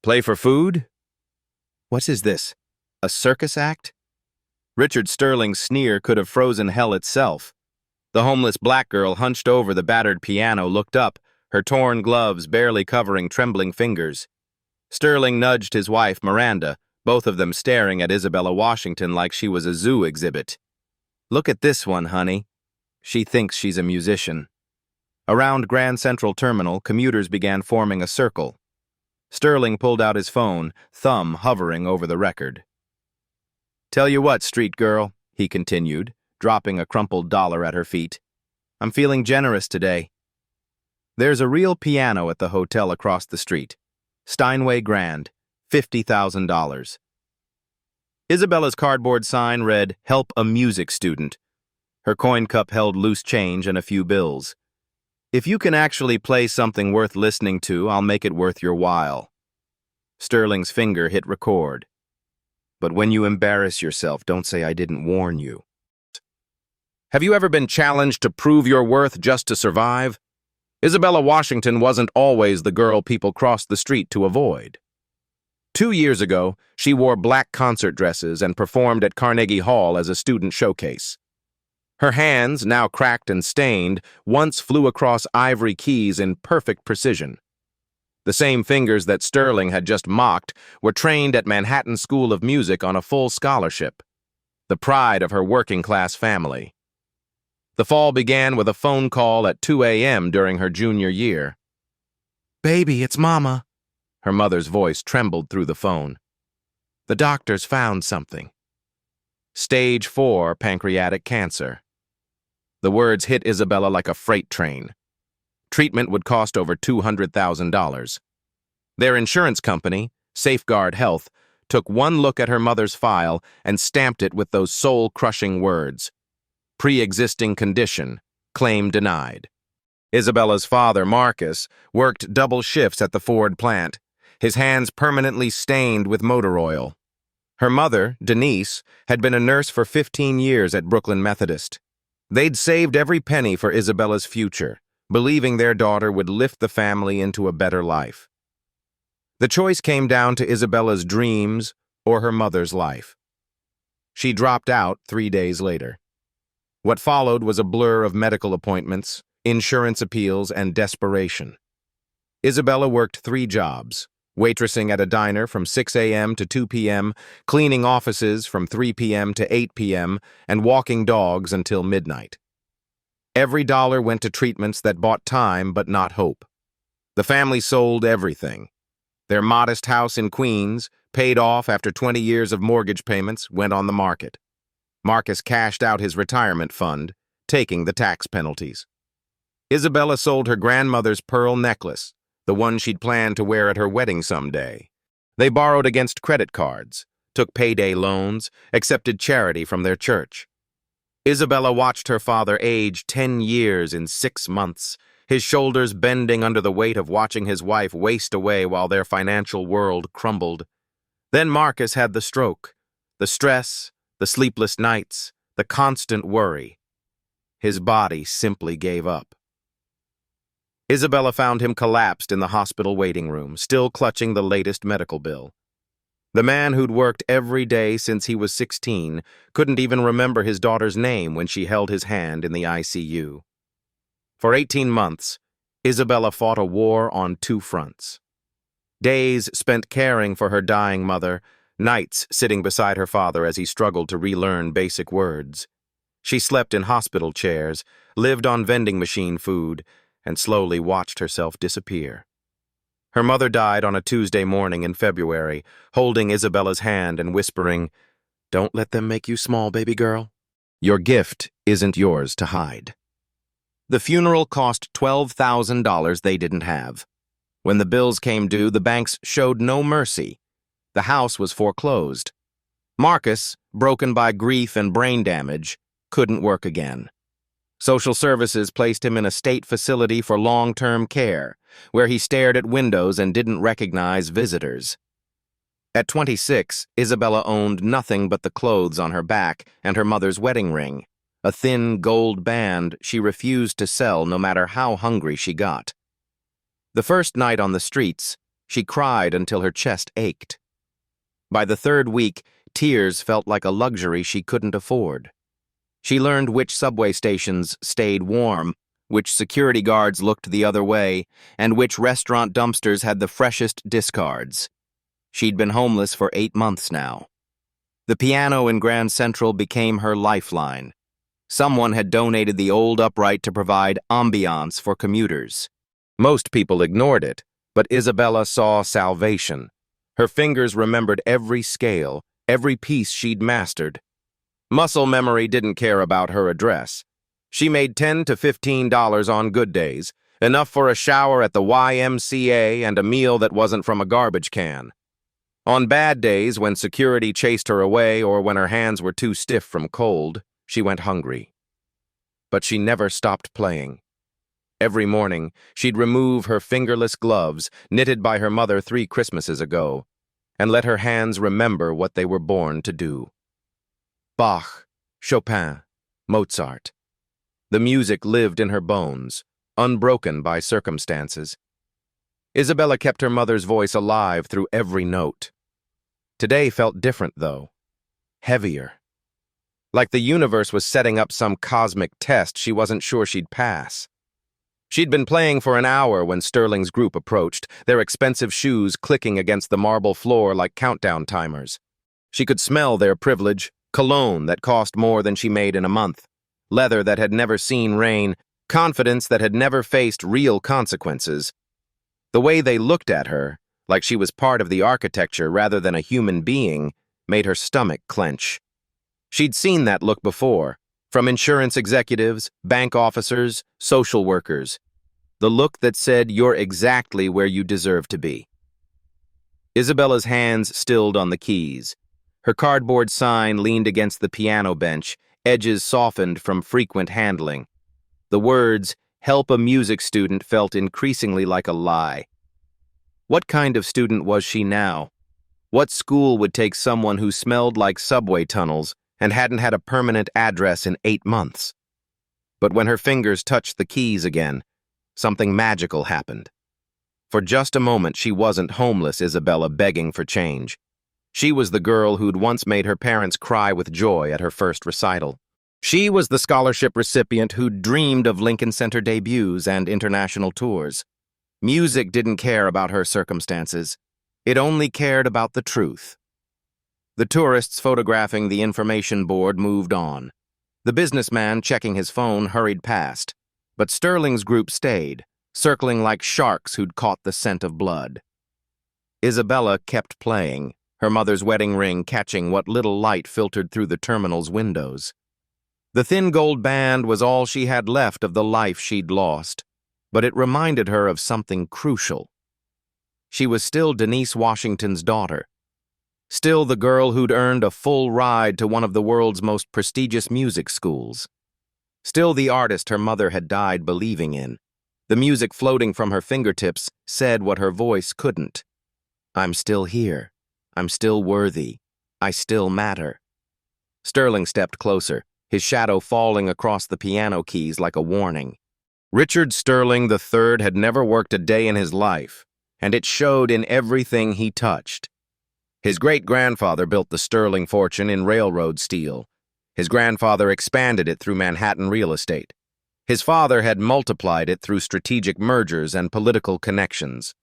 Play for food? What is this? A circus act? Richard Sterling's sneer could have frozen hell itself. The homeless black girl hunched over the battered piano looked up, her torn gloves barely covering trembling fingers. Sterling nudged his wife, Miranda, both of them staring at Isabella Washington like she was a zoo exhibit. Look at this one, honey. She thinks she's a musician. Around Grand Central Terminal, commuters began forming a circle. Sterling pulled out his phone, thumb hovering over the record. Tell you what, street girl, he continued, dropping a crumpled dollar at her feet. I'm feeling generous today. There's a real piano at the hotel across the street. Steinway Grand, $50,000. Isabella's cardboard sign read, "Help a music student." Her coin cup held loose change and a few bills. If you can actually play something worth listening to, I'll make it worth your while. Sterling's finger hit record. But when you embarrass yourself, don't say I didn't warn you. Have you ever been challenged to prove your worth just to survive? Isabella Washington wasn't always the girl people crossed the street to avoid. 2 years ago, she wore black concert dresses and performed at Carnegie Hall as a student showcase. Her hands, now cracked and stained, once flew across ivory keys in perfect precision. The same fingers that Sterling had just mocked were trained at Manhattan School of Music on a full scholarship, the pride of her working-class family. The fall began with a phone call at 2 a.m. during her junior year. "Baby, it's Mama." Her mother's voice trembled through the phone. "The doctors found something. Stage 4 pancreatic cancer." The words hit Isabella like a freight train. Treatment would cost over $200,000. Their insurance company, Safeguard Health, took one look at her mother's file and stamped it with those soul-crushing words. Pre-existing condition, claim denied. Isabella's father, Marcus, worked double shifts at the Ford plant, his hands permanently stained with motor oil. Her mother, Denise, had been a nurse for 15 years at Brooklyn Methodist. They'd saved every penny for Isabella's future, believing their daughter would lift the family into a better life. The choice came down to Isabella's dreams or her mother's life. She dropped out 3 days later. What followed was a blur of medical appointments, insurance appeals, and desperation. Isabella worked 3 jobs, waitressing at a diner from 6 a.m. to 2 p.m., cleaning offices from 3 p.m. to 8 p.m., and walking dogs until midnight. Every dollar went to treatments that bought time but not hope. The family sold everything. Their modest house in Queens, paid off after 20 years of mortgage payments, went on the market. Marcus cashed out his retirement fund, taking the tax penalties. Isabella sold her grandmother's pearl necklace, the one she'd planned to wear at her wedding someday. They borrowed against credit cards, took payday loans, accepted charity from their church. Isabella watched her father age 10 years in 6 months, his shoulders bending under the weight of watching his wife waste away while their financial world crumbled. Then Marcus had the stroke, the stress, the sleepless nights, the constant worry. His body simply gave up. Isabella found him collapsed in the hospital waiting room, still clutching the latest medical bill. The man who'd worked every day since he was 16 couldn't even remember his daughter's name when she held his hand in the ICU. For 18 months, Isabella fought a war on 2 fronts. Days spent caring for her dying mother, nights sitting beside her father as he struggled to relearn basic words. She slept in hospital chairs, lived on vending machine food, and slowly watched herself disappear. Her mother died on a Tuesday morning in February, holding Isabella's hand and whispering, "Don't let them make you small, baby girl. Your gift isn't yours to hide." The funeral cost $12,000 they didn't have. When the bills came due, the banks showed no mercy. The house was foreclosed. Marcus, broken by grief and brain damage, couldn't work again. Social services placed him in a state facility for long-term care, where he stared at windows and didn't recognize visitors. At 26, Isabella owned nothing but the clothes on her back and her mother's wedding ring, a thin gold band she refused to sell no matter how hungry she got. The first night on the streets, She cried until her chest ached. By the third week, tears felt like a luxury she couldn't afford. She learned which subway stations stayed warm, which security guards looked the other way, and which restaurant dumpsters had the freshest discards. She'd been homeless for 8 months now. The piano in Grand Central became her lifeline. Someone had donated the old upright to provide ambiance for commuters. Most people ignored it, but Isabella saw salvation. Her fingers remembered every scale, every piece she'd mastered. Muscle memory didn't care about her address. She made $10 to $15 on good days, enough for a shower at the YMCA and a meal that wasn't from a garbage can. On bad days, when security chased her away or when her hands were too stiff from cold, she went hungry. But she never stopped playing. Every morning, she'd remove her fingerless gloves, knitted by her mother 3 Christmases ago, and let her hands remember what they were born to do. Bach, Chopin, Mozart. The music lived in her bones, unbroken by circumstances. Isabella kept her mother's voice alive through every note. Today felt different, though. Heavier. Like the universe was setting up some cosmic test she wasn't sure she'd pass. She'd been playing for an hour when Sterling's group approached, their expensive shoes clicking against the marble floor like countdown timers. She could smell their privilege, cologne that cost more than she made in a month, leather that had never seen rain, confidence that had never faced real consequences. The way they looked at her, like she was part of the architecture rather than a human being, made her stomach clench. She'd seen that look before, from insurance executives, bank officers, social workers. The look that said you're exactly where you deserve to be. Isabella's hands stilled on the keys. Her cardboard sign leaned against the piano bench, edges softened from frequent handling. The words, "Help a music student," felt increasingly like a lie. What kind of student was she now? What school would take someone who smelled like subway tunnels and hadn't had a permanent address in 8 months? But when her fingers touched the keys again, something magical happened. For just a moment, she wasn't homeless Isabella begging for change. She was the girl who'd once made her parents cry with joy at her first recital. She was the scholarship recipient who'd dreamed of Lincoln Center debuts and international tours. Music didn't care about her circumstances. It only cared about the truth. The tourists photographing the information board moved on. The businessman checking his phone hurried past, but Sterling's group stayed, circling like sharks who'd caught the scent of blood. Isabella kept playing, her mother's wedding ring catching what little light filtered through the terminal's windows. The thin gold band was all she had left of the life she'd lost, but it reminded her of something crucial. She was still Denise Washington's daughter, still the girl who'd earned a full ride to one of the world's most prestigious music schools. Still the artist her mother had died believing in. The music floating from her fingertips said what her voice couldn't. I'm still here. I'm still worthy. I still matter. Sterling stepped closer, his shadow falling across the piano keys like a warning. Richard Sterling III had never worked a day in his life, and it showed in everything he touched. His great-grandfather built the Sterling fortune in railroad steel. His grandfather expanded it through Manhattan real estate. His father had multiplied it through strategic mergers and political connections.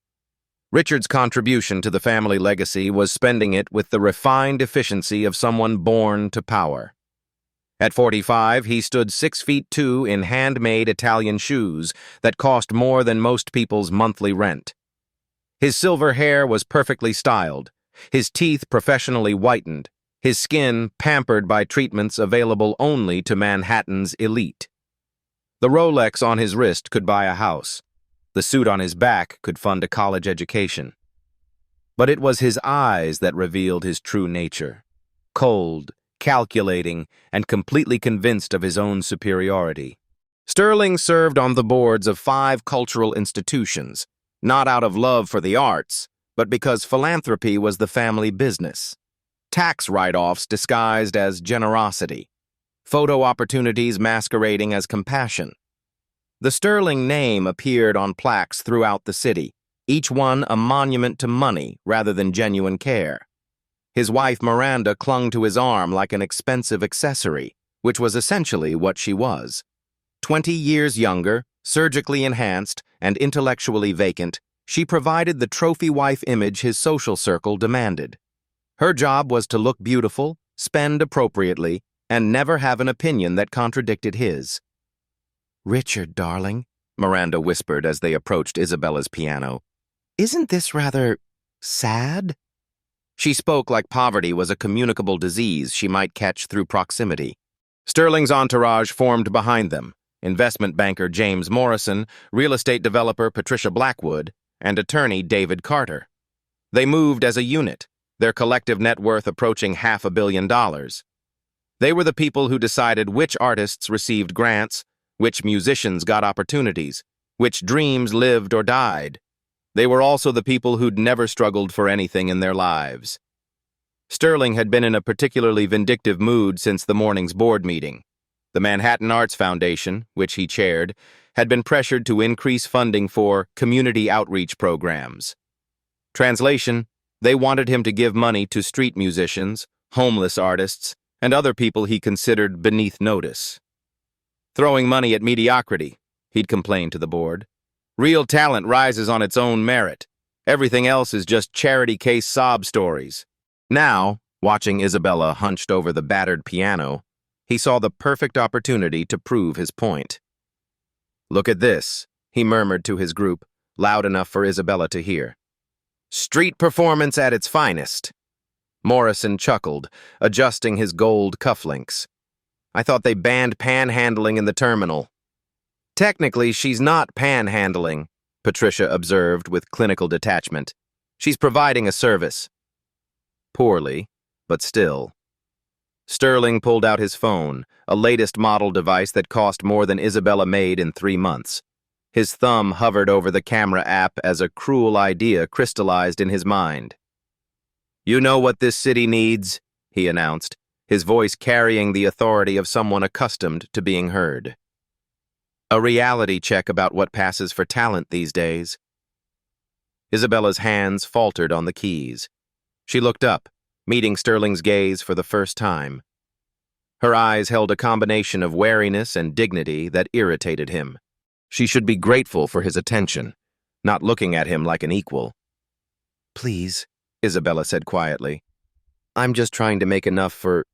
Richard's contribution to the family legacy was spending it with the refined efficiency of someone born to power. At 45, he stood 6'2" in handmade Italian shoes that cost more than most people's monthly rent. His silver hair was perfectly styled, his teeth professionally whitened, his skin pampered by treatments available only to Manhattan's elite. The Rolex on his wrist could buy a house. The suit on his back could fund a college education. But it was his eyes that revealed his true nature. Cold, calculating, and completely convinced of his own superiority. Sterling served on the boards of 5 cultural institutions, not out of love for the arts, but because philanthropy was the family business. Tax write-offs disguised as generosity. Photo opportunities masquerading as compassion. The Sterling name appeared on plaques throughout the city, each one a monument to money rather than genuine care. His wife Miranda clung to his arm like an expensive accessory, which was essentially what she was. 20 years younger, surgically enhanced, and intellectually vacant, she provided the trophy wife image his social circle demanded. Her job was to look beautiful, spend appropriately, and never have an opinion that contradicted his. "Richard, darling," Miranda whispered as they approached Isabella's piano, "isn't this rather sad?" She spoke like poverty was a communicable disease she might catch through proximity. Sterling's entourage formed behind them: investment banker James Morrison, real estate developer Patricia Blackwood, and attorney David Carter. They moved as a unit, their collective net worth approaching $500 million. They were the people who decided which artists received grants, which musicians got opportunities, which dreams lived or died. They were also the people who'd never struggled for anything in their lives. Sterling had been in a particularly vindictive mood since the morning's board meeting. The Manhattan Arts Foundation, which he chaired, had been pressured to increase funding for community outreach programs. Translation: they wanted him to give money to street musicians, homeless artists, and other people he considered beneath notice. "Throwing money at mediocrity," he'd complained to the board. "Real talent rises on its own merit. Everything else is just charity case sob stories." Now, watching Isabella hunched over the battered piano, he saw the perfect opportunity to prove his point. "Look at this," he murmured to his group, loud enough for Isabella to hear. "Street performance at its finest." Morrison chuckled, adjusting his gold cufflinks. "I thought they banned panhandling in the terminal." "Technically, she's not panhandling," Patricia observed with clinical detachment. "She's providing a service." Poorly, but still. Sterling pulled out his phone, a latest model device that cost more than Isabella made in 3 months. His thumb hovered over the camera app as a cruel idea crystallized in his mind. "You know what this city needs," he announced, his voice carrying the authority of someone accustomed to being heard. "A reality check about what passes for talent these days." Isabella's hands faltered on the keys. She looked up, meeting Sterling's gaze for the first time. Her eyes held a combination of wariness and dignity that irritated him. She should be grateful for his attention, not looking at him like an equal. "Please," Isabella said quietly. "I'm just trying to make enough for—"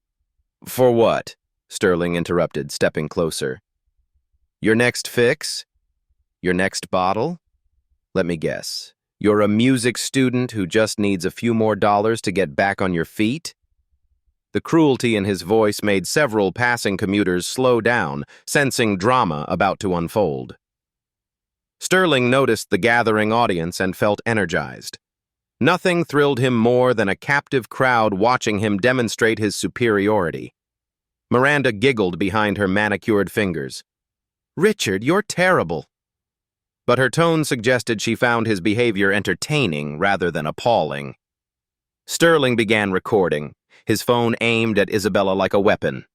"For what?" Sterling interrupted, stepping closer. "Your next fix? Your next bottle? Let me guess. You're a music student who just needs a few more dollars to get back on your feet?" The cruelty in his voice made several passing commuters slow down, sensing drama about to unfold. Sterling noticed the gathering audience and felt energized. Nothing thrilled him more than a captive crowd watching him demonstrate his superiority. Miranda giggled behind her manicured fingers. "Richard, you're terrible." But her tone suggested she found his behavior entertaining rather than appalling. Sterling began recording, his phone aimed at Isabella like a weapon.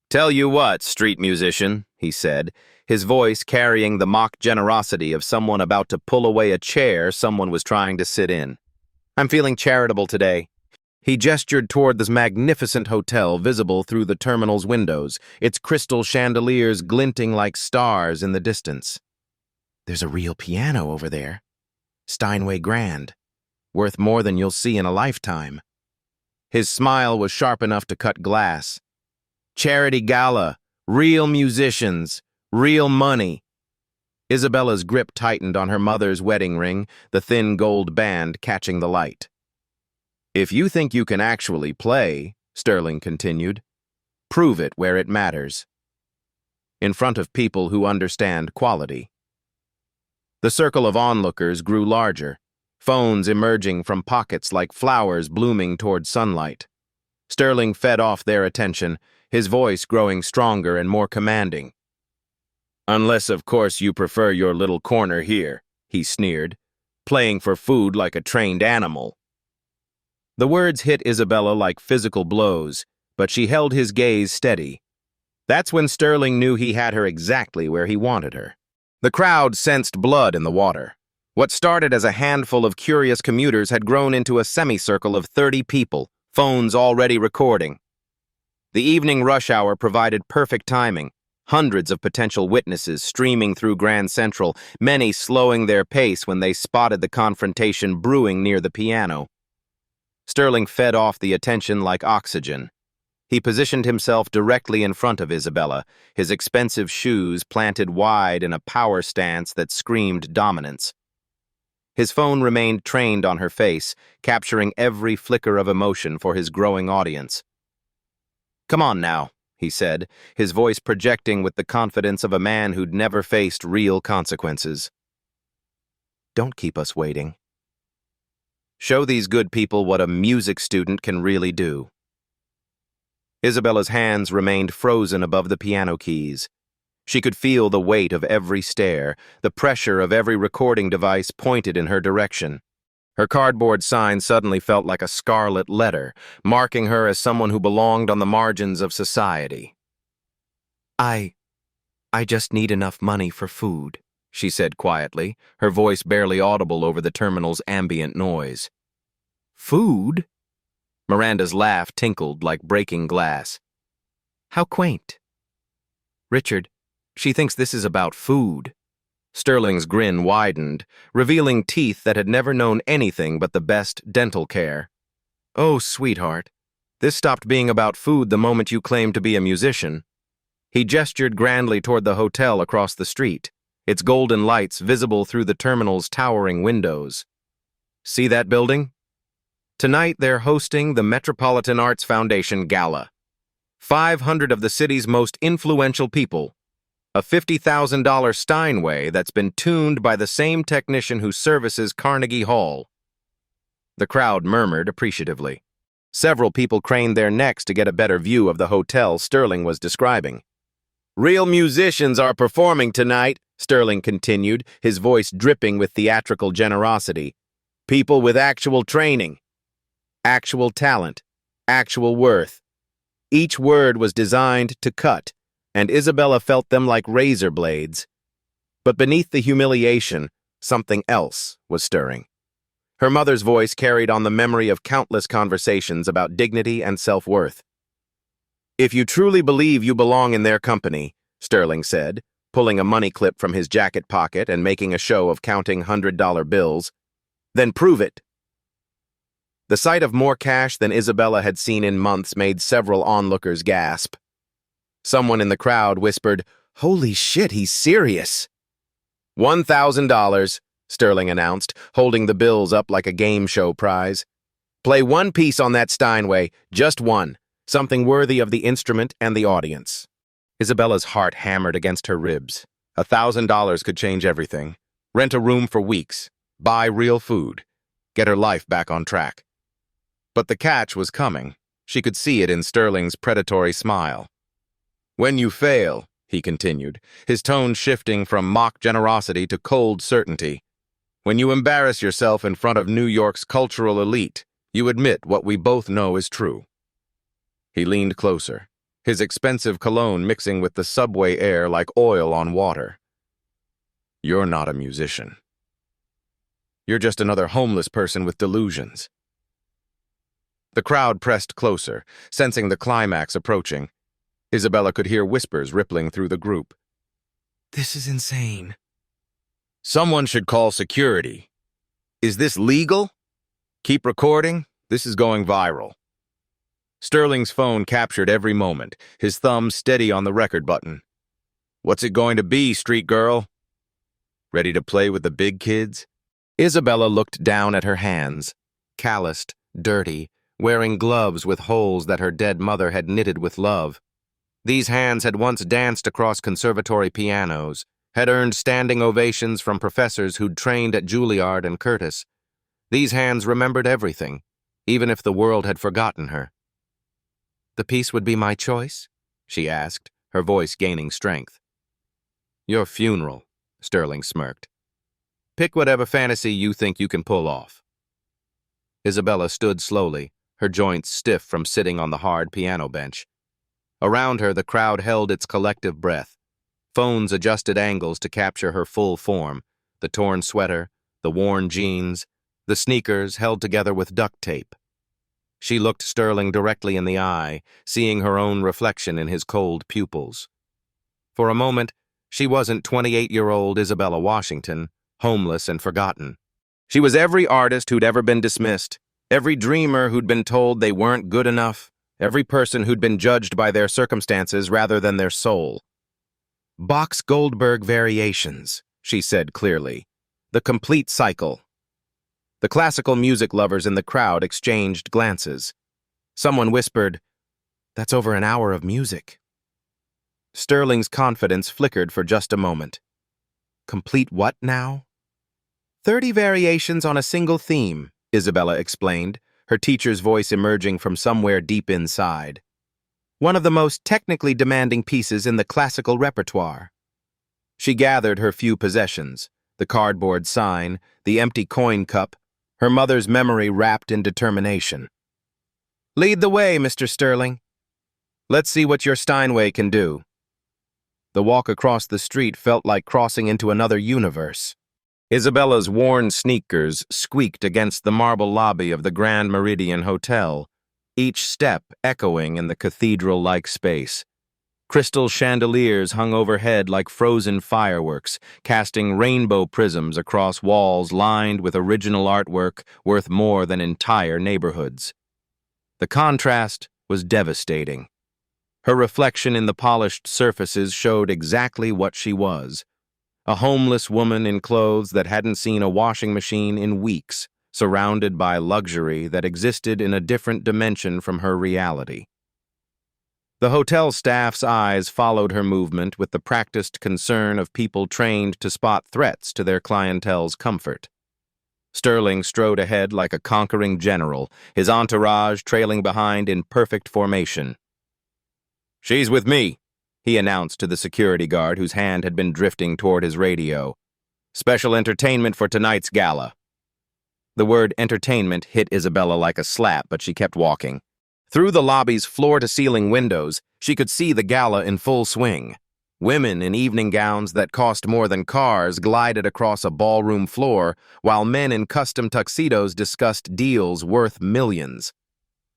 "Tell you what, street musician," he said, his voice carrying the mock generosity of someone about to pull away a chair someone was trying to sit in. "I'm feeling charitable today." He gestured toward this magnificent hotel visible through the terminal's windows, its crystal chandeliers glinting like stars in the distance. "There's a real piano over there. Steinway grand. Worth more than you'll see in a lifetime." His smile was sharp enough to cut glass. "Charity gala, real musicians, real money." Isabella's grip tightened on her mother's wedding ring, the thin gold band catching the light. "If you think you can actually play," Sterling continued, "prove it where it matters. In front of people who understand quality." The circle of onlookers grew larger, phones emerging from pockets like flowers blooming toward sunlight. Sterling fed off their attention, his voice growing stronger and more commanding. "Unless, of course, you prefer your little corner here," he sneered, "playing for food like a trained animal." The words hit Isabella like physical blows, but she held his gaze steady. That's when Sterling knew he had her exactly where he wanted her. The crowd sensed blood in the water. What started as a handful of curious commuters had grown into a semicircle of 30 people, phones already recording. The evening rush hour provided perfect timing. Hundreds of potential witnesses streaming through Grand Central, many slowing their pace when they spotted the confrontation brewing near the piano. Sterling fed off the attention like oxygen. He positioned himself directly in front of Isabella, his expensive shoes planted wide in a power stance that screamed dominance. His phone remained trained on her face, capturing every flicker of emotion for his growing audience. "Come on now," he said, his voice projecting with the confidence of a man who'd never faced real consequences. "Don't keep us waiting. Show these good people what a music student can really do." Isabella's hands remained frozen above the piano keys. She could feel the weight of every stare, the pressure of every recording device pointed in her direction. Her cardboard sign suddenly felt like a scarlet letter, marking her as someone who belonged on the margins of society. I just need enough money for food," she said quietly, her voice barely audible over the terminal's ambient noise. "Food?" Miranda's laugh tinkled like breaking glass. "How quaint. Richard, she thinks this is about food." Sterling's grin widened, revealing teeth that had never known anything but the best dental care. "Oh, sweetheart, this stopped being about food the moment you claimed to be a musician." He gestured grandly toward the hotel across the street, its golden lights visible through the terminal's towering windows. "See that building? Tonight they're hosting the Metropolitan Arts Foundation Gala. 500 of the city's most influential people. A $50,000 Steinway that's been tuned by the same technician who services Carnegie Hall." The crowd murmured appreciatively. Several people craned their necks to get a better view of the hotel Sterling was describing. "Real musicians are performing tonight," Sterling continued, his voice dripping with theatrical generosity. "People with actual training, actual talent, actual worth." Each word was designed to cut, and Isabella felt them like razor blades. But beneath the humiliation, something else was stirring. Her mother's voice carried on the memory of countless conversations about dignity and self-worth. "If you truly believe you belong in their company," Sterling said, pulling a money clip from his jacket pocket and making a show of counting $100 bills, "then prove it." The sight of more cash than Isabella had seen in months made several onlookers gasp. Someone in the crowd whispered, "Holy shit, he's serious." $1,000, Sterling announced, holding the bills up like a game show prize. "Play one piece on that Steinway, just one, something worthy of the instrument and the audience." Isabella's heart hammered against her ribs. $1,000 could change everything. Rent a room for weeks, buy real food, get her life back on track. But the catch was coming. She could see it in Sterling's predatory smile. "When you fail," he continued, his tone shifting from mock generosity to cold certainty, "when you embarrass yourself in front of New York's cultural elite, you admit what we both know is true." He leaned closer, his expensive cologne mixing with the subway air like oil on water. "You're not a musician. You're just another homeless person with delusions." The crowd pressed closer, sensing the climax approaching. Isabella could hear whispers rippling through the group. "This is insane." "Someone should call security. Is this legal? Keep recording. This is going viral." Sterling's phone captured every moment, his thumb steady on the record button. "What's it going to be, street girl? Ready to play with the big kids?" Isabella looked down at her hands, calloused, dirty, wearing gloves with holes that her dead mother had knitted with love. These hands had once danced across conservatory pianos, had earned standing ovations from professors who'd trained at Juilliard and Curtis. These hands remembered everything, even if the world had forgotten her. "The piece would be my choice?" she asked, her voice gaining strength. "Your funeral," Sterling smirked. "Pick whatever fantasy you think you can pull off." Isabella stood slowly, her joints stiff from sitting on the hard piano bench. Around her, the crowd held its collective breath. Phones adjusted angles to capture her full form, the torn sweater, the worn jeans, the sneakers held together with duct tape. She looked Sterling directly in the eye, seeing her own reflection in his cold pupils. For a moment, she wasn't 28-year-old Isabella Washington, homeless and forgotten. She was every artist who'd ever been dismissed, every dreamer who'd been told they weren't good enough, every person who'd been judged by their circumstances rather than their soul. Bach's Goldberg variations, she said clearly. The complete cycle. The classical music lovers in the crowd exchanged glances. Someone whispered, "That's over an hour of music." Sterling's confidence flickered for just a moment. Complete what now? 30 variations on a single theme, Isabella explained, her teacher's voice emerging from somewhere deep inside. One of the most technically demanding pieces in the classical repertoire. She gathered her few possessions, the cardboard sign, the empty coin cup, her mother's memory wrapped in determination. "Lead the way, Mr. Sterling. Let's see what your Steinway can do." The walk across the street felt like crossing into another universe. Isabella's worn sneakers squeaked against the marble lobby of the Grand Meridian Hotel, each step echoing in the cathedral-like space. Crystal chandeliers hung overhead like frozen fireworks, casting rainbow prisms across walls lined with original artwork worth more than entire neighborhoods. The contrast was devastating. Her reflection in the polished surfaces showed exactly what she was. A homeless woman in clothes that hadn't seen a washing machine in weeks, surrounded by luxury that existed in a different dimension from her reality. The hotel staff's eyes followed her movement with the practiced concern of people trained to spot threats to their clientele's comfort. Sterling strode ahead like a conquering general, his entourage trailing behind in perfect formation. "She's with me," he announced to the security guard whose hand had been drifting toward his radio. "Special entertainment for tonight's gala." The word entertainment hit Isabella like a slap, but she kept walking. Through the lobby's floor-to-ceiling windows, she could see the gala in full swing. Women in evening gowns that cost more than cars glided across a ballroom floor, while men in custom tuxedos discussed deals worth millions.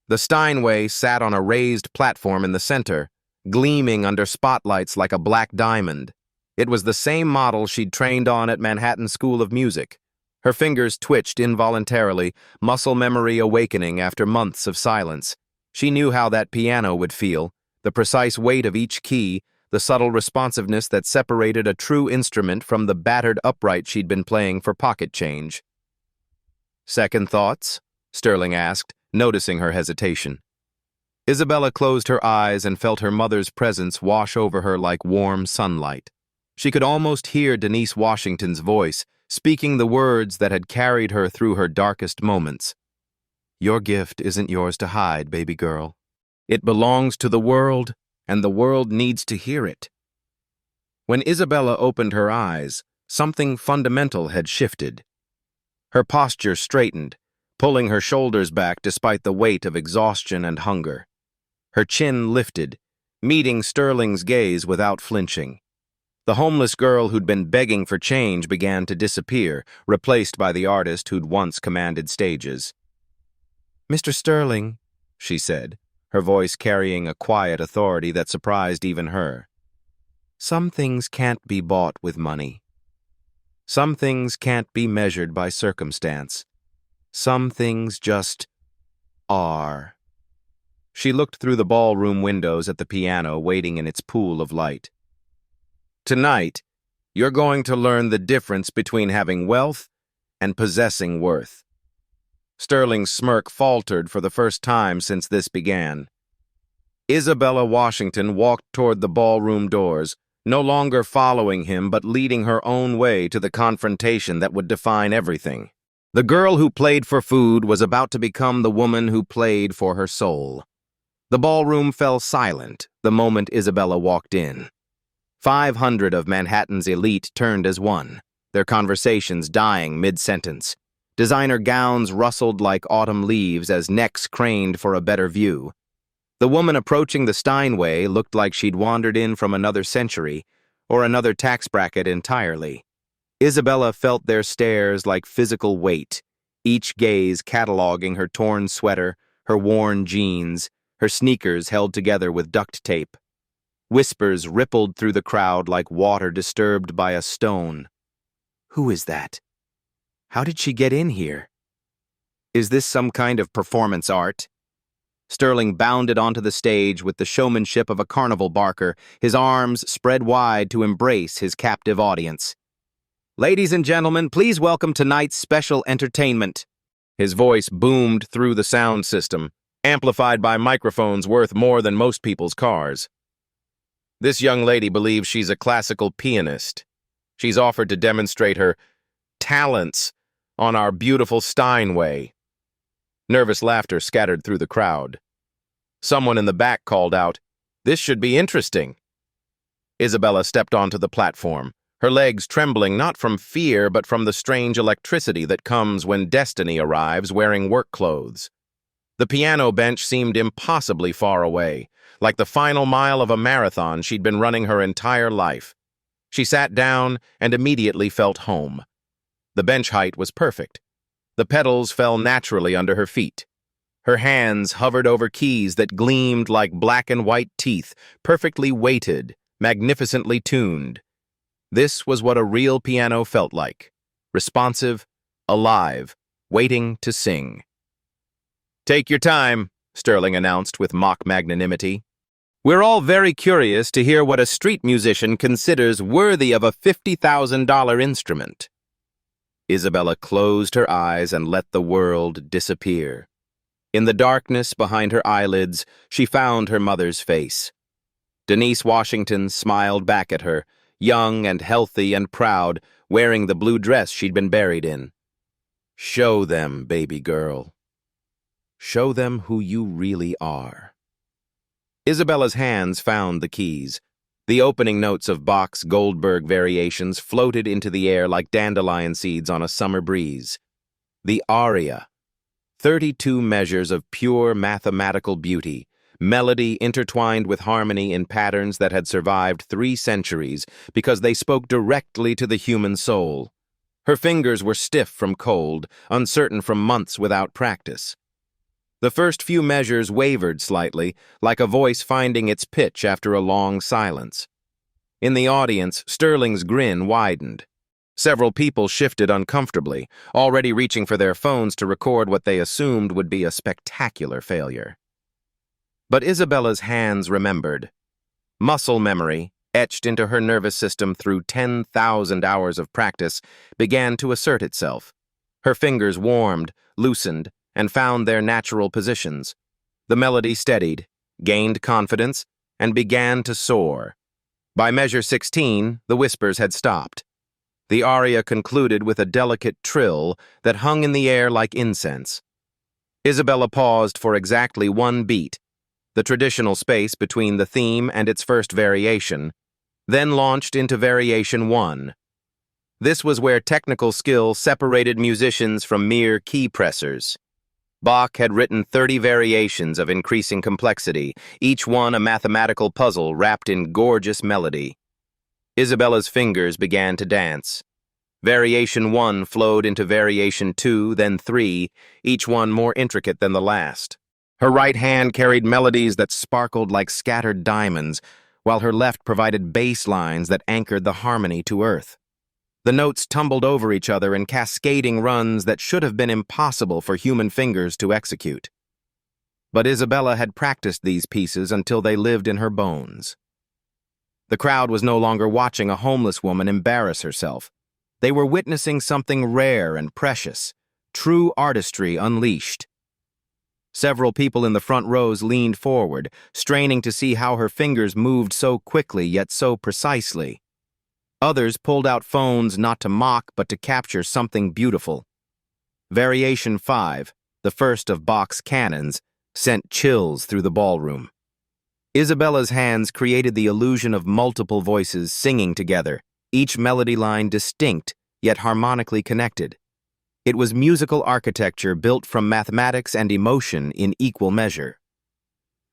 The Steinway sat on a raised platform in the center, gleaming under spotlights like a black diamond. It was the same model she'd trained on at Manhattan School of Music. Her fingers twitched involuntarily, muscle memory awakening after months of silence. She knew how that piano would feel, the precise weight of each key, the subtle responsiveness that separated a true instrument from the battered upright she'd been playing for pocket change. "Second thoughts?" Sterling asked, noticing her hesitation. Isabella closed her eyes and felt her mother's presence wash over her like warm sunlight. She could almost hear Denise Washington's voice, speaking the words that had carried her through her darkest moments. "Your gift isn't yours to hide, baby girl. It belongs to the world, and the world needs to hear it." When Isabella opened her eyes, something fundamental had shifted. Her posture straightened, pulling her shoulders back despite the weight of exhaustion and hunger. Her chin lifted, meeting Sterling's gaze without flinching. The homeless girl who'd been begging for change began to disappear, replaced by the artist who'd once commanded stages. "Mr. Sterling," she said, her voice carrying a quiet authority that surprised even her. "Some things can't be bought with money. Some things can't be measured by circumstance. Some things just are." She looked through the ballroom windows at the piano waiting in its pool of light. "Tonight, you're going to learn the difference between having wealth and possessing worth." Sterling's smirk faltered for the first time since this began. Isabella Washington walked toward the ballroom doors, no longer following him but leading her own way to the confrontation that would define everything. The girl who played for food was about to become the woman who played for her soul. The ballroom fell silent the moment Isabella walked in. 500 of Manhattan's elite turned as one, their conversations dying mid-sentence. Designer gowns rustled like autumn leaves as necks craned for a better view. The woman approaching the Steinway looked like she'd wandered in from another century or another tax bracket entirely. Isabella felt their stares like physical weight, each gaze cataloging her torn sweater, her worn jeans, her sneakers held together with duct tape. Whispers rippled through the crowd like water disturbed by a stone. Who is that? How did she get in here? Is this some kind of performance art? Sterling bounded onto the stage with the showmanship of a carnival barker, his arms spread wide to embrace his captive audience. Ladies and gentlemen, please welcome tonight's special entertainment. His voice boomed through the sound system, amplified by microphones worth more than most people's cars. This young lady believes she's a classical pianist. She's offered to demonstrate her talents on our beautiful Steinway. Nervous laughter scattered through the crowd. Someone in the back called out, "This should be interesting." Isabella stepped onto the platform, her legs trembling not from fear but from the strange electricity that comes when destiny arrives wearing work clothes. The piano bench seemed impossibly far away, like the final mile of a marathon she'd been running her entire life. She sat down and immediately felt home. The bench height was perfect. The pedals fell naturally under her feet. Her hands hovered over keys that gleamed like black and white teeth, perfectly weighted, magnificently tuned. This was what a real piano felt like. Responsive, alive, waiting to sing. "Take your time," Sterling announced with mock magnanimity. "We're all very curious to hear what a street musician considers worthy of a $50,000 instrument." Isabella closed her eyes and let the world disappear. In the darkness behind her eyelids, she found her mother's face. Denise Washington smiled back at her, young and healthy and proud, wearing the blue dress she'd been buried in. "Show them, baby girl. Show them who you really are." Isabella's hands found the keys. The opening notes of Bach's Goldberg variations floated into the air like dandelion seeds on a summer breeze. The aria, 32 measures of pure mathematical beauty, melody intertwined with harmony in patterns that had survived 3 centuries because they spoke directly to the human soul. Her fingers were stiff from cold, uncertain from months without practice. The first few measures wavered slightly, like a voice finding its pitch after a long silence. In the audience, Sterling's grin widened. Several people shifted uncomfortably, already reaching for their phones to record what they assumed would be a spectacular failure. But Isabella's hands remembered. Muscle memory, etched into her nervous system through 10,000 hours of practice, began to assert itself. Her fingers warmed, loosened, and found their natural positions. The melody steadied, gained confidence, and began to soar. By measure 16, the whispers had stopped. The aria concluded with a delicate trill that hung in the air like incense. Isabella paused for exactly 1 beat, the traditional space between the theme and its first variation, then launched into variation 1. This was where technical skill separated musicians from mere key pressers. Bach had written 30 variations of increasing complexity, each one a mathematical puzzle wrapped in gorgeous melody. Isabella's fingers began to dance. Variation 1 flowed into variation 2, then 3, each one more intricate than the last. Her right hand carried melodies that sparkled like scattered diamonds, while her left provided bass lines that anchored the harmony to earth. The notes tumbled over each other in cascading runs that should have been impossible for human fingers to execute. But Isabella had practiced these pieces until they lived in her bones. The crowd was no longer watching a homeless woman embarrass herself. They were witnessing something rare and precious, true artistry unleashed. Several people in the front rows leaned forward, straining to see how her fingers moved so quickly yet so precisely. Others pulled out phones not to mock but to capture something beautiful. Variation 5, the first of Bach's canons, sent chills through the ballroom. Isabella's hands created the illusion of multiple voices singing together, each melody line distinct yet harmonically connected. It was musical architecture built from mathematics and emotion in equal measure.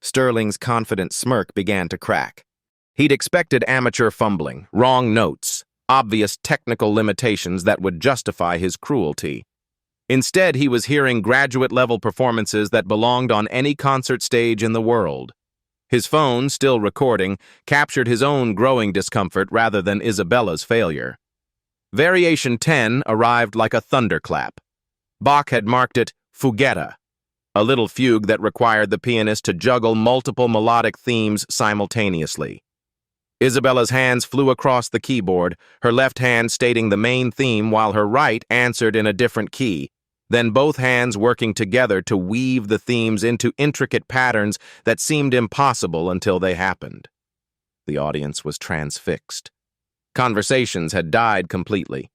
Sterling's confident smirk began to crack. He'd expected amateur fumbling, wrong notes, obvious technical limitations that would justify his cruelty. Instead, he was hearing graduate-level performances that belonged on any concert stage in the world. His phone, still recording, captured his own growing discomfort rather than Isabella's failure. Variation 10 arrived like a thunderclap. Bach had marked it Fuguetta, a little fugue that required the pianist to juggle multiple melodic themes simultaneously. Isabella's hands flew across the keyboard, her left hand stating the main theme while her right answered in a different key, then both hands working together to weave the themes into intricate patterns that seemed impossible until they happened. The audience was transfixed. Conversations had died completely.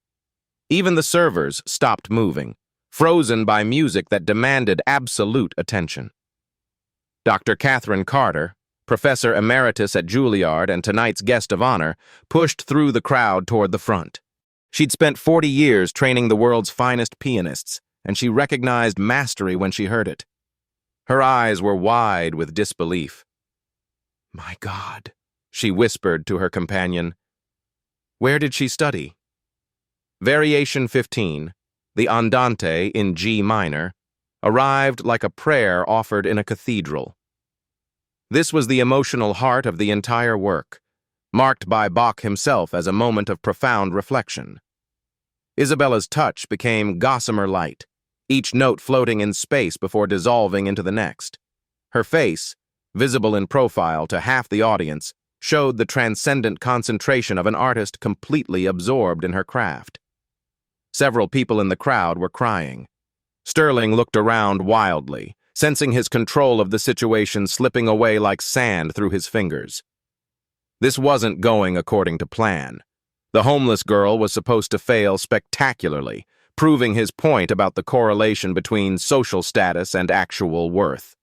Even the servers stopped moving, frozen by music that demanded absolute attention. Dr. Catherine Carter, Professor Emeritus at Juilliard and tonight's guest of honor, pushed through the crowd toward the front. She'd spent 40 years training the world's finest pianists, and she recognized mastery when she heard it. Her eyes were wide with disbelief. "My God," she whispered to her companion. Where did she study? Variation 15, the Andante in G minor, arrived like a prayer offered in a cathedral. This was the emotional heart of the entire work, marked by Bach himself as a moment of profound reflection. Isabella's touch became gossamer light, each note floating in space before dissolving into the next. Her face, visible in profile to half the audience, showed the transcendent concentration of an artist completely absorbed in her craft. Several people in the crowd were crying. Sterling looked around wildly, sensing his control of the situation slipping away like sand through his fingers. This wasn't going according to plan. The homeless girl was supposed to fail spectacularly, proving his point about the correlation between social status and actual worth.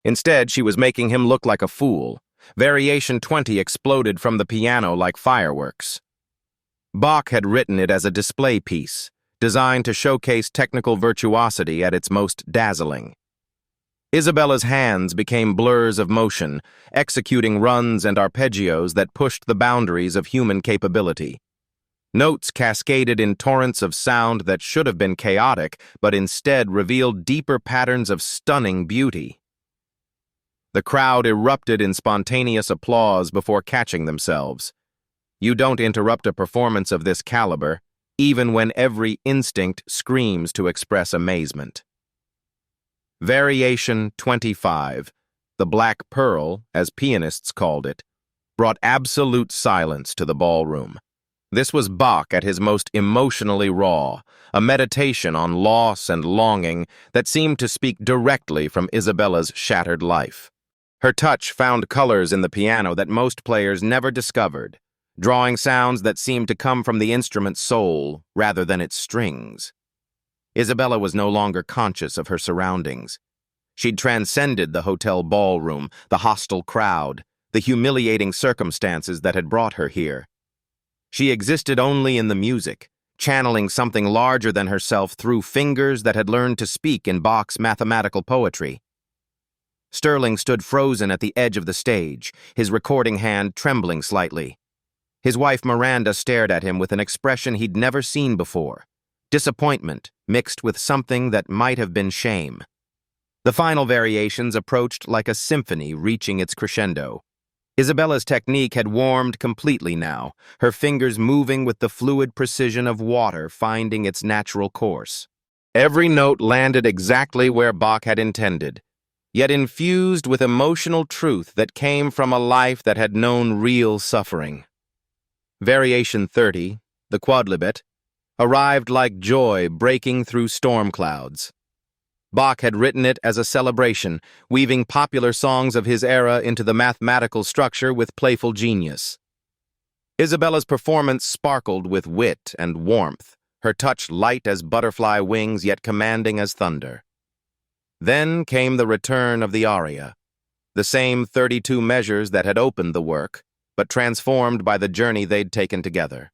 Instead, she was making him look like a fool. Variation 20 exploded from the piano like fireworks. Bach had written it as a display piece, designed to showcase technical virtuosity at its most dazzling. Isabella's hands became blurs of motion, executing runs and arpeggios that pushed the boundaries of human capability. Notes cascaded in torrents of sound that should have been chaotic, but instead revealed deeper patterns of stunning beauty. The crowd erupted in spontaneous applause before catching themselves. You don't interrupt a performance of this caliber, even when every instinct screams to express amazement. Variation 25, the Black Pearl, as pianists called it, brought absolute silence to the ballroom. This was Bach at his most emotionally raw, a meditation on loss and longing that seemed to speak directly from Isabella's shattered life. Her touch found colors in the piano that most players never discovered, drawing sounds that seemed to come from the instrument's soul rather than its strings. Isabella was no longer conscious of her surroundings. She'd transcended the hotel ballroom, the hostile crowd, the humiliating circumstances that had brought her here. She existed only in the music, channeling something larger than herself through fingers that had learned to speak in Bach's mathematical poetry. Sterling stood frozen at the edge of the stage, his recording hand trembling slightly. His wife Miranda stared at him with an expression he'd never seen before, disappointment mixed with something that might have been shame. The final variations approached like a symphony reaching its crescendo. Isabella's technique had warmed completely now, her fingers moving with the fluid precision of water finding its natural course. Every note landed exactly where Bach had intended, yet infused with emotional truth that came from a life that had known real suffering. Variation 30, the quodlibet, arrived like joy breaking through storm clouds. Bach had written it as a celebration, weaving popular songs of his era into the mathematical structure with playful genius. Isabella's performance sparkled with wit and warmth, her touch light as butterfly wings yet commanding as thunder. Then came the return of the aria, the same 32 measures that had opened the work, but transformed by the journey they'd taken together.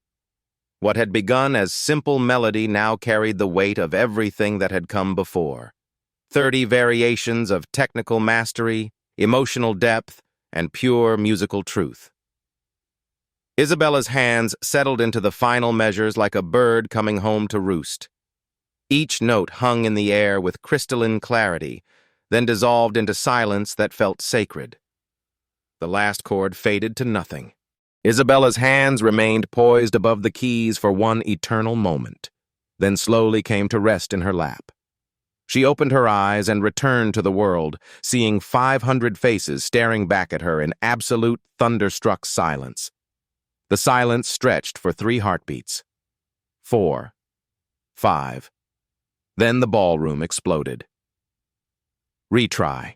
What had begun as simple melody now carried the weight of everything that had come before. 30 variations of technical mastery, emotional depth, and pure musical truth. Isabella's hands settled into the final measures like a bird coming home to roost. Each note hung in the air with crystalline clarity, then dissolved into silence that felt sacred. The last chord faded to nothing. Isabella's hands remained poised above the keys for one eternal moment, then slowly came to rest in her lap. She opened her eyes and returned to the world, seeing 500 faces staring back at her in absolute thunderstruck silence. The silence stretched for 3 heartbeats. 4. 5. Then the ballroom exploded. Retry.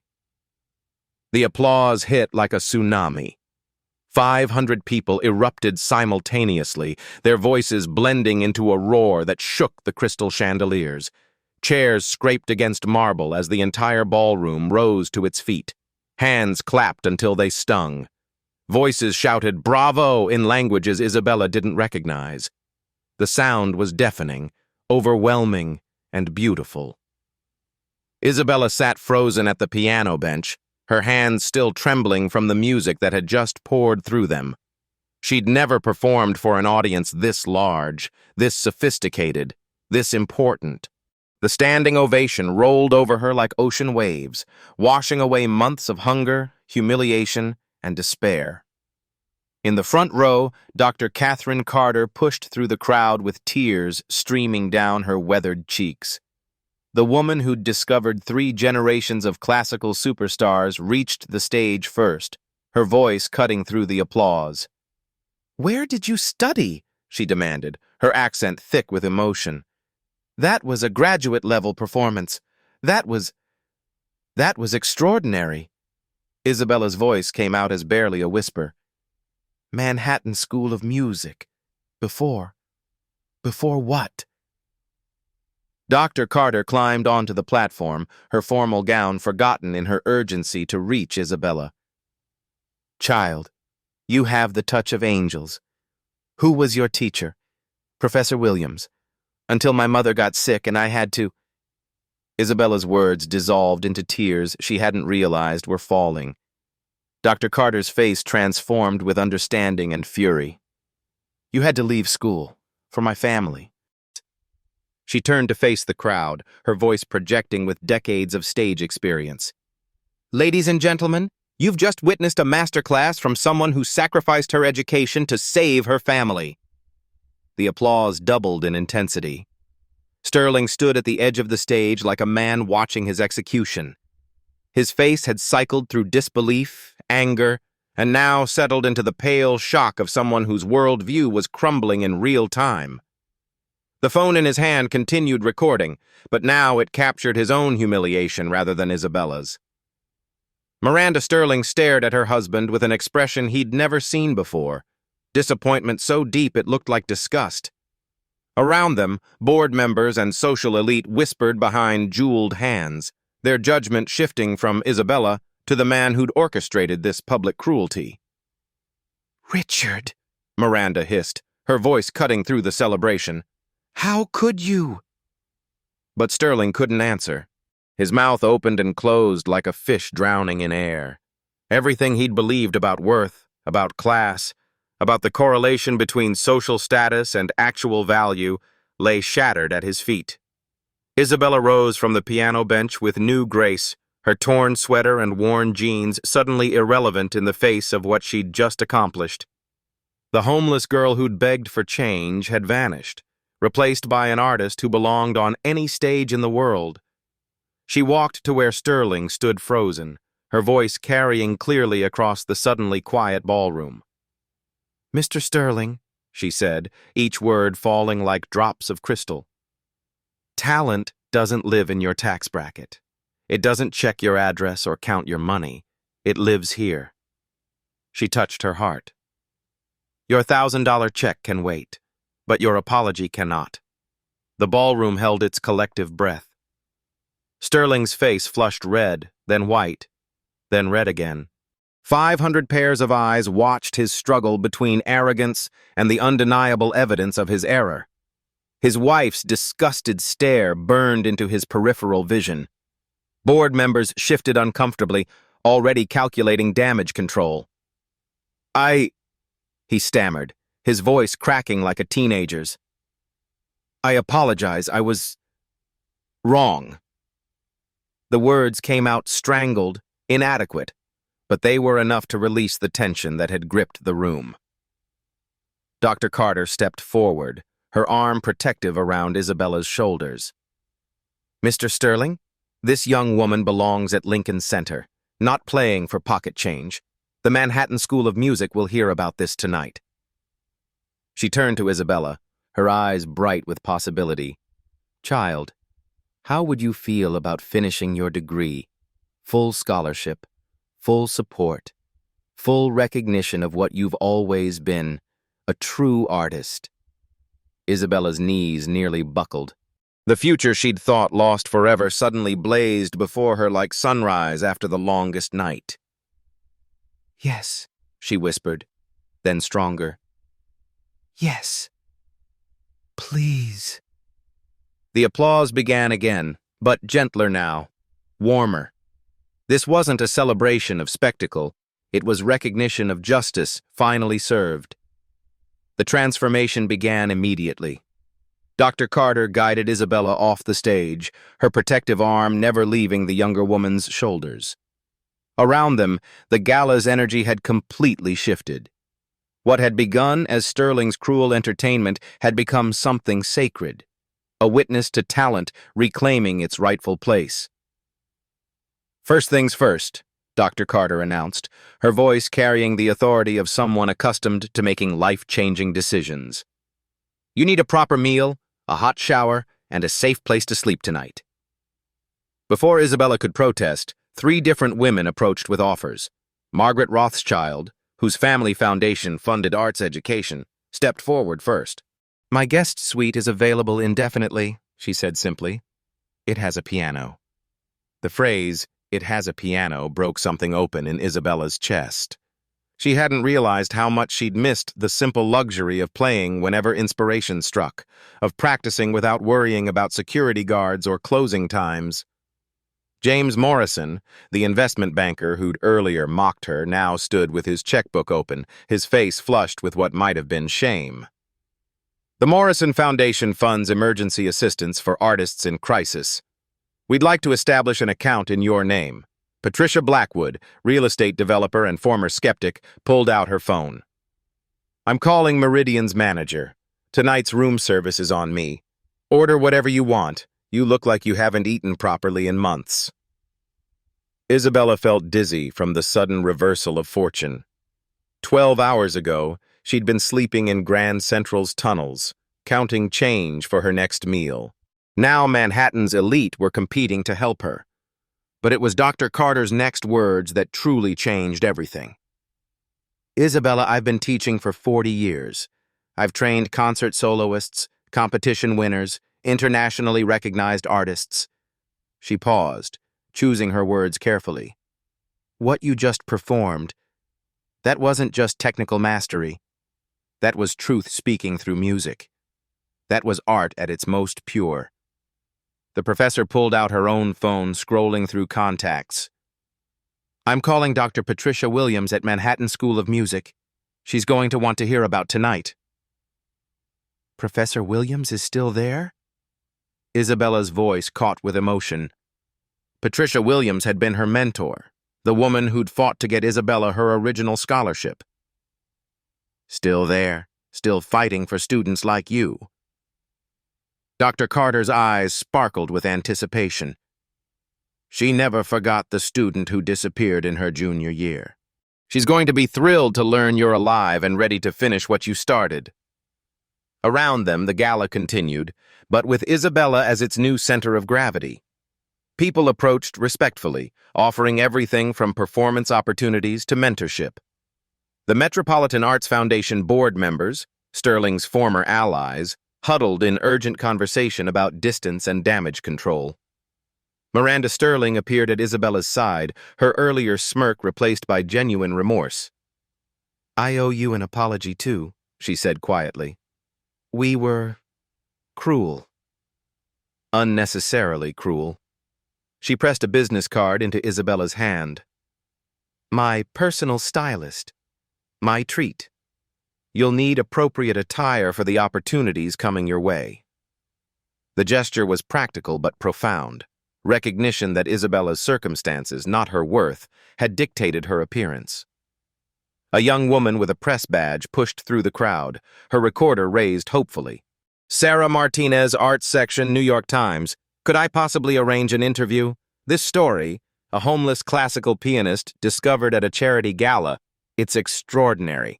The applause hit like a tsunami. 500 people erupted simultaneously, their voices blending into a roar that shook the crystal chandeliers. Chairs scraped against marble as the entire ballroom rose to its feet. Hands clapped until they stung. Voices shouted "Bravo" in languages Isabella didn't recognize. The sound was deafening, overwhelming, and beautiful. Isabella sat frozen at the piano bench, her hands still trembling from the music that had just poured through them. She'd never performed for an audience this large, this sophisticated, this important. The standing ovation rolled over her like ocean waves, washing away months of hunger, humiliation, and despair. In the front row, Dr. Catherine Carter pushed through the crowd with tears streaming down her weathered cheeks. The woman who'd discovered 3 generations of classical superstars reached the stage first, her voice cutting through the applause. "Where did you study?" she demanded, her accent thick with emotion. "That was a graduate-level performance. That was extraordinary." Isabella's voice came out as barely a whisper. "Manhattan School of Music. Before what?" Dr. Carter climbed onto the platform, her formal gown forgotten in her urgency to reach Isabella. "Child, you have the touch of angels. Who was your teacher?" "Professor Williams. Until my mother got sick and I had to—" Isabella's words dissolved into tears she hadn't realized were falling. Dr. Carter's face transformed with understanding and fury. "You had to leave school. For my family." She turned to face the crowd, her voice projecting with decades of stage experience. "Ladies and gentlemen, you've just witnessed a masterclass from someone who sacrificed her education to save her family." The applause doubled in intensity. Sterling stood at the edge of the stage like a man watching his execution. His face had cycled through disbelief, anger, and now settled into the pale shock of someone whose worldview was crumbling in real time. The phone in his hand continued recording, but now it captured his own humiliation rather than Isabella's. Miranda Sterling stared at her husband with an expression he'd never seen before, disappointment so deep it looked like disgust. Around them, board members and social elite whispered behind jeweled hands, their judgment shifting from Isabella to the man who'd orchestrated this public cruelty. "Richard," Miranda hissed, her voice cutting through the celebration. "How could you?" But Sterling couldn't answer. His mouth opened and closed like a fish drowning in air. Everything he'd believed about worth, about class, about the correlation between social status and actual value lay shattered at his feet. Isabella rose from the piano bench with new grace, her torn sweater and worn jeans suddenly irrelevant in the face of what she'd just accomplished. The homeless girl who'd begged for change had vanished, replaced by an artist who belonged on any stage in the world. She walked to where Sterling stood frozen, her voice carrying clearly across the suddenly quiet ballroom. "Mr. Sterling," she said, each word falling like drops of crystal. "Talent doesn't live in your tax bracket. It doesn't check your address or count your money. It lives here." She touched her heart. "Your $1,000 check can wait, but your apology cannot." The ballroom held its collective breath. Sterling's face flushed red, then white, then red again. 500 pairs of eyes watched his struggle between arrogance and the undeniable evidence of his error. His wife's disgusted stare burned into his peripheral vision. Board members shifted uncomfortably, already calculating damage control. he stammered, his voice cracking like a teenager's. "I apologize, I was wrong." The words came out strangled, inadequate, but they were enough to release the tension that had gripped the room. Dr. Carter stepped forward, her arm protective around Isabella's shoulders. "Mr. Sterling, this young woman belongs at Lincoln Center, not playing for pocket change. The Manhattan School of Music will hear about this tonight." She turned to Isabella, her eyes bright with possibility. "Child, how would you feel about finishing your degree? Full scholarship, full support, full recognition of what you've always been, a true artist." Isabella's knees nearly buckled. The future she'd thought lost forever suddenly blazed before her like sunrise after the longest night. "Yes," she whispered, then stronger. "Yes. Please." The applause began again, but gentler now, warmer. This wasn't a celebration of spectacle, it was recognition of justice finally served. The transformation began immediately. Dr. Carter guided Isabella off the stage, her protective arm never leaving the younger woman's shoulders. Around them, the gala's energy had completely shifted. What had begun as Sterling's cruel entertainment had become something sacred, a witness to talent reclaiming its rightful place. "First things first," Dr. Carter announced, her voice carrying the authority of someone accustomed to making life-changing decisions. "You need a proper meal, a hot shower, and a safe place to sleep tonight." Before Isabella could protest, 3 different women approached with offers. Margaret Rothschild, whose family foundation funded arts education, stepped forward first. "My guest suite is available indefinitely," she said simply. "It has a piano." The phrase, "it has a piano," broke something open in Isabella's chest. She hadn't realized how much she'd missed the simple luxury of playing whenever inspiration struck, of practicing without worrying about security guards or closing times. James Morrison, the investment banker who'd earlier mocked her, now stood with his checkbook open, his face flushed with what might have been shame. "The Morrison Foundation funds emergency assistance for artists in crisis. We'd like to establish an account in your name." Patricia Blackwood, real estate developer and former skeptic, pulled out her phone. "I'm calling Meridian's manager. Tonight's room service is on me. Order whatever you want. You look like you haven't eaten properly in months." Isabella felt dizzy from the sudden reversal of fortune. 12 hours ago, she'd been sleeping in Grand Central's tunnels, counting change for her next meal. Now Manhattan's elite were competing to help her. But it was Dr. Carter's next words that truly changed everything. "Isabella, I've been teaching for 40 years. I've trained concert soloists, competition winners, internationally recognized artists." She paused, choosing her words carefully. "What you just performed, that wasn't just technical mastery. That was truth speaking through music. That was art at its most pure." The professor pulled out her own phone, scrolling through contacts. "I'm calling Dr. Patricia Williams at Manhattan School of Music. She's going to want to hear about tonight." "Professor Williams is still there?" Isabella's voice caught with emotion. Patricia Williams had been her mentor, the woman who'd fought to get Isabella her original scholarship. "Still there, still fighting for students like you." Dr. Carter's eyes sparkled with anticipation. "She never forgot the student who disappeared in her junior year. She's going to be thrilled to learn you're alive and ready to finish what you started." Around them, the gala continued, but with Isabella as its new center of gravity. People approached respectfully, offering everything from performance opportunities to mentorship. The Metropolitan Arts Foundation board members, Sterling's former allies, huddled in urgent conversation about distance and damage control. Miranda Sterling appeared at Isabella's side, her earlier smirk replaced by genuine remorse. "I owe you an apology too," she said quietly. "We were cruel. Unnecessarily cruel." She pressed a business card into Isabella's hand. "My personal stylist. My treat." You'll need appropriate attire for the opportunities coming your way. The gesture was practical but profound. Recognition that Isabella's circumstances, not her worth, had dictated her appearance. A young woman with a press badge pushed through the crowd, her recorder raised hopefully. Sarah Martinez, Arts Section, New York Times. Could I possibly arrange an interview? This story, a homeless classical pianist discovered at a charity gala, it's extraordinary.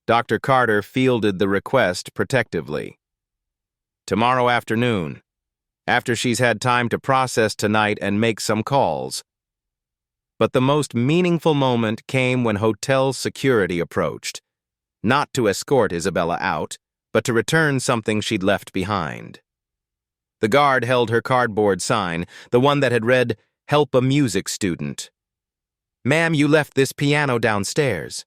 Dr. Carter fielded the request protectively. Tomorrow afternoon, after she's had time to process tonight and make some calls. But the most meaningful moment came when hotel security approached, not to escort Isabella out, but to return something she'd left behind. The guard held her cardboard sign, the one that had read, "Help a music student." "Ma'am, you left this piano downstairs."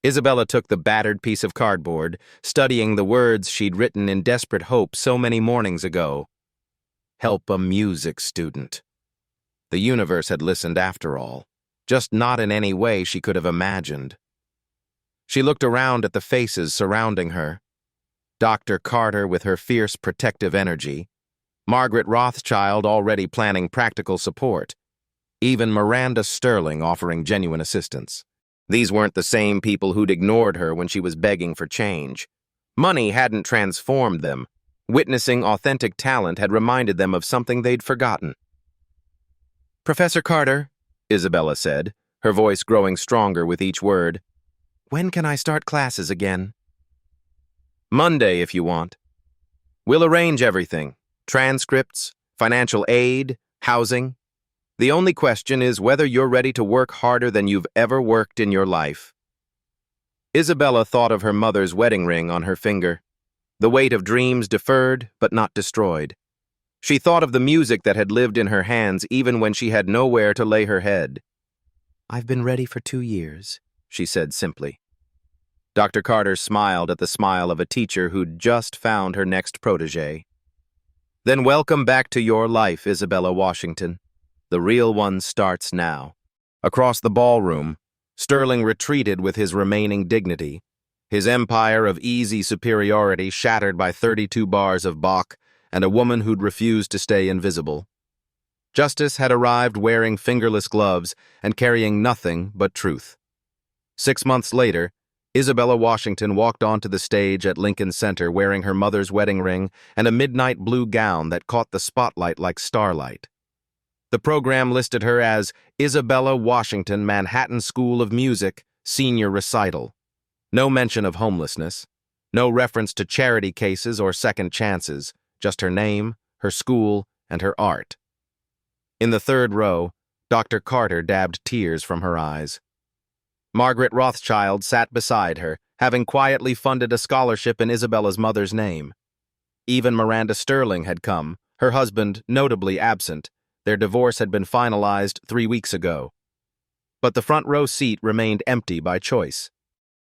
Isabella took the battered piece of cardboard, studying the words she'd written in desperate hope so many mornings ago. Help a music student. The universe had listened after all, just not in any way she could have imagined. She looked around at the faces surrounding her. Dr. Carter with her fierce protective energy, Margaret Rothschild already planning practical support, even Miranda Sterling offering genuine assistance. These weren't the same people who'd ignored her when she was begging for change. Money hadn't transformed them. Witnessing authentic talent had reminded them of something they'd forgotten. "Professor Carter," Isabella said, her voice growing stronger with each word, "when can I start classes again?" "Monday, if you want. We'll arrange everything. Transcripts, financial aid, housing. The only question is whether you're ready to work harder than you've ever worked in your life." Isabella thought of her mother's wedding ring on her finger, the weight of dreams deferred but not destroyed. She thought of the music that had lived in her hands even when she had nowhere to lay her head. "I've been ready for 2 years," she said simply. Dr. Carter smiled at the smile of a teacher who'd just found her next protege. "Then welcome back to your life, Isabella Washington. The real one starts now." Across the ballroom, Sterling retreated with his remaining dignity, his empire of easy superiority shattered by 32 bars of Bach and a woman who'd refused to stay invisible. Justice had arrived wearing fingerless gloves and carrying nothing but truth. 6 months later, Isabella Washington walked onto the stage at Lincoln Center wearing her mother's wedding ring and a midnight blue gown that caught the spotlight like starlight. The program listed her as Isabella Washington Manhattan School of Music Senior Recital. No mention of homelessness, no reference to charity cases or second chances, just her name, her school, and her art. In the third row, Dr. Carter dabbed tears from her eyes. Margaret Rothschild sat beside her, having quietly funded a scholarship in Isabella's mother's name. Even Miranda Sterling had come, her husband notably absent. Their divorce had been finalized 3 weeks ago. But the front row seat remained empty by choice.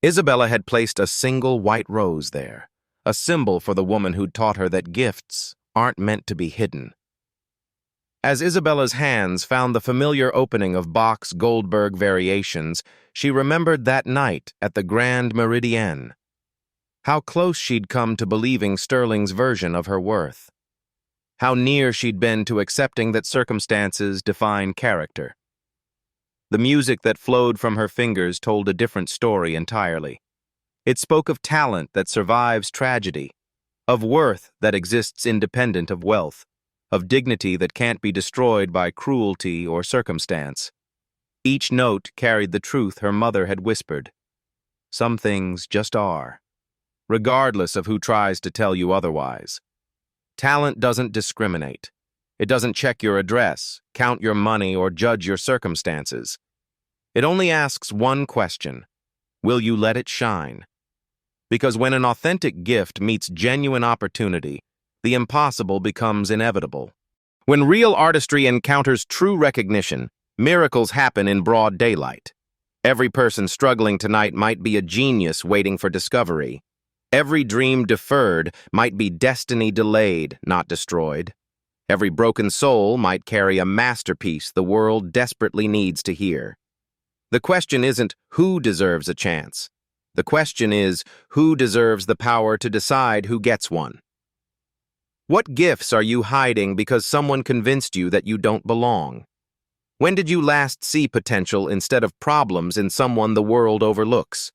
Isabella had placed a single white rose there, a symbol for the woman who'd taught her that gifts aren't meant to be hidden. As Isabella's hands found the familiar opening of Bach's Goldberg variations, she remembered that night at the Grand Meridien. How close she'd come to believing Sterling's version of her worth. How near she'd been to accepting that circumstances define character. The music that flowed from her fingers told a different story entirely. It spoke of talent that survives tragedy, of worth that exists independent of wealth, of dignity that can't be destroyed by cruelty or circumstance. Each note carried the truth her mother had whispered. Some things just are, regardless of who tries to tell you otherwise. Talent doesn't discriminate. It doesn't check your address, count your money, or judge your circumstances. It only asks one question: will you let it shine? Because when an authentic gift meets genuine opportunity, the impossible becomes inevitable. When real artistry encounters true recognition, miracles happen in broad daylight. Every person struggling tonight might be a genius waiting for discovery. Every dream deferred might be destiny delayed, not destroyed. Every broken soul might carry a masterpiece the world desperately needs to hear. The question isn't who deserves a chance. The question is, who deserves the power to decide who gets one? What gifts are you hiding because someone convinced you that you don't belong? When did you last see potential instead of problems in someone the world overlooks?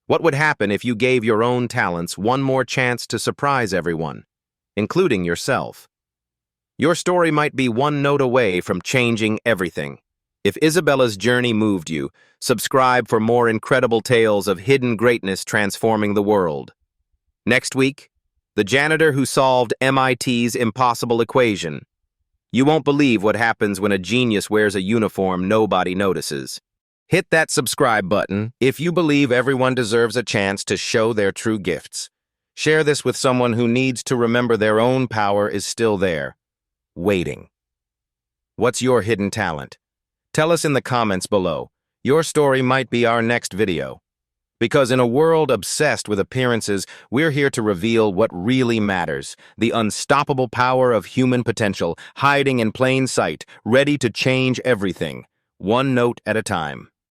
What would happen if you gave your own talents one more chance to surprise everyone, including yourself? Your story might be one note away from changing everything. If Isabella's journey moved you, subscribe for more incredible tales of hidden greatness transforming the world. Next week, the janitor who solved MIT's impossible equation. You won't believe what happens when a genius wears a uniform nobody notices. Hit that subscribe button if you believe everyone deserves a chance to show their true gifts. Share this with someone who needs to remember their own power is still there, waiting. What's your hidden talent? Tell us in the comments below. Your story might be our next video. Because in a world obsessed with appearances, we're here to reveal what really matters, the unstoppable power of human potential, hiding in plain sight, ready to change everything, one note at a time.